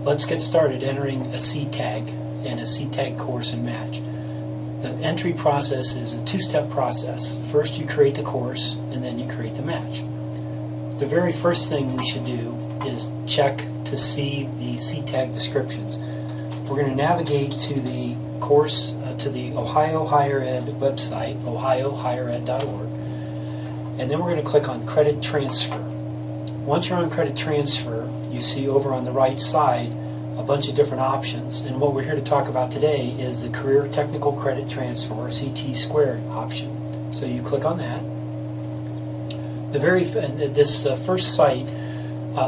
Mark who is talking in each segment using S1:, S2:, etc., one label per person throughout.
S1: Let's get started entering a CTAG and a CTAG course and match. The entry process is a two-step process. First you create the course and then you create the match. The very first thing we should do is check to see the CTAG descriptions. We're going to navigate to the course, to the Ohio Higher Ed website, ohiohighered.org, and then we're going to click on Credit Transfer. Once you're on Credit Transfer, you see over on the right side a bunch of different options, and what we're here to talk about today is the Career Technical Credit Transfer, or CT Squared option. So you click on that. This first site,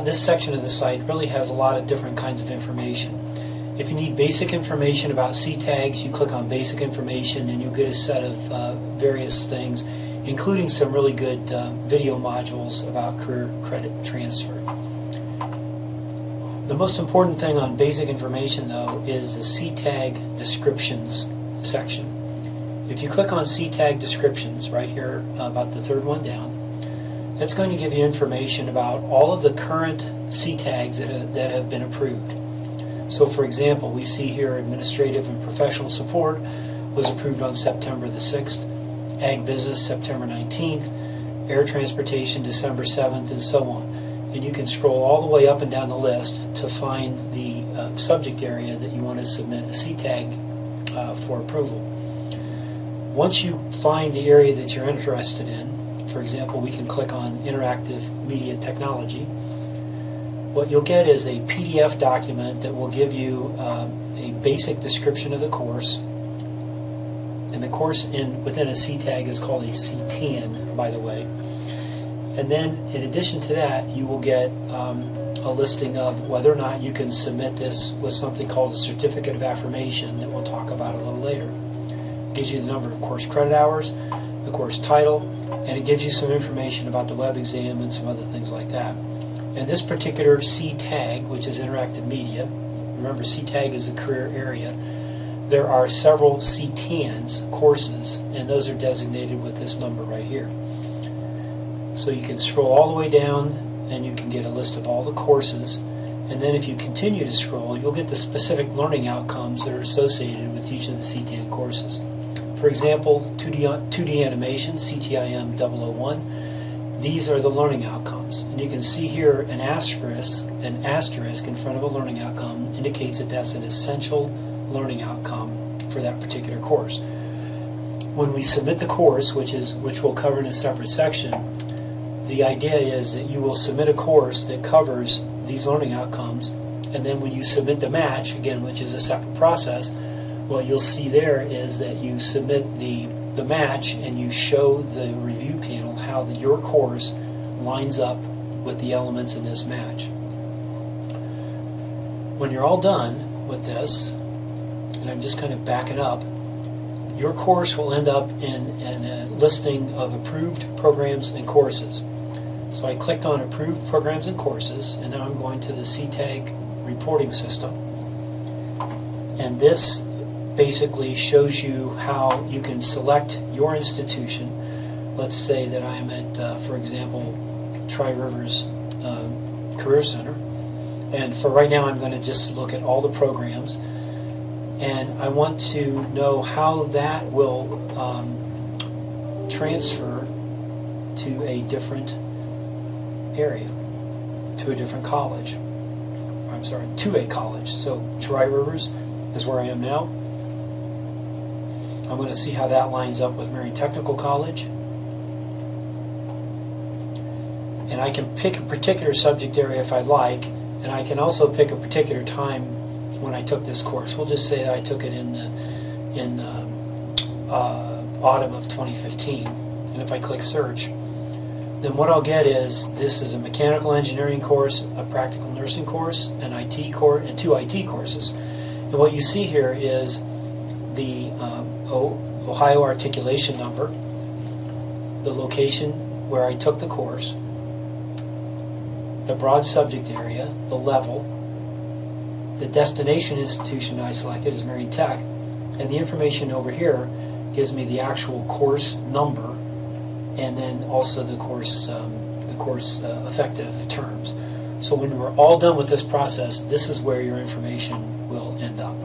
S1: this section of the site really has a lot of different kinds of information. If you need basic information about CTAGs, you click on Basic Information and you'll get a set of various things, including some really good video modules about career credit transfer. The most important thing on basic information, though, is the CTAG descriptions section. If you click on CTAG descriptions right here, about the third one down, that's going to give you information about all of the current CTAGs that have been approved. So, for example, we see here Administrative and Professional Support was approved on September the 6th, Ag Business September 19th, Air Transportation December 7th, and so on. And you can scroll all the way up and down the list to find the subject area that you want to submit a CTAG for approval. Once you find the area that you're interested in, for example, we can click on Interactive Media Technology. What you'll get is a PDF document that will give you a basic description of the course. And the course within a CTAG is called a CTAN, by the way. And then, in addition to that, you will get a listing of whether or not you can submit this with something called a Certificate of Affirmation that we'll talk about a little later. It gives you the number of course credit hours, the course title, and it gives you some information about the web exam and some other things like that. And this particular CTAG, which is Interactive Media, remember CTAG is a career area, there are several CTANs courses, and those are designated with this number right here. So you can scroll all the way down and you can get a list of all the courses, and then if you continue to scroll, you'll get the specific learning outcomes that are associated with each of the CTAN courses. For example, 2D animation, CTIM 001, these are the learning outcomes. And you can see here an asterisk in front of a learning outcome indicates that that's an essential learning outcome for that particular course. When we submit the course, which we'll cover in a separate section, the idea is that you will submit a course that covers these learning outcomes, and then when you submit the match, again, which is a separate process, what you'll see there is that you submit the match and you show the review panel how your course lines up with the elements in this match. When you're all done with this, and I'm just kind of backing up, your course will end up in a listing of approved programs and courses. So I clicked on Approved Programs and Courses, and now I'm going to the CTAG reporting system. And this basically shows you how you can select your institution. Let's say that I'm at, for example, Tri-Rivers Career Center. And for right now, I'm going to just look at all the programs. And I want to know how that will transfer to a different area, to a different college. I'm sorry, to a college. So Tri-Rivers is where I am now. I'm going to see how that lines up with Marion Technical College. And I can pick a particular subject area if I'd like, and I can also pick a particular time when I took this course. We'll just say that I took it in autumn of 2015. And if I click search, then what I'll get is this is a mechanical engineering course, a practical nursing course, an IT course, and 2 IT courses. And what you see here is the Ohio articulation number, the location where I took the course, the broad subject area, the level, the destination institution I selected is Marion Tech, and the information over here gives me the actual course number, and then also the course effective terms. So when we're all done with this process, this is where your information will end up.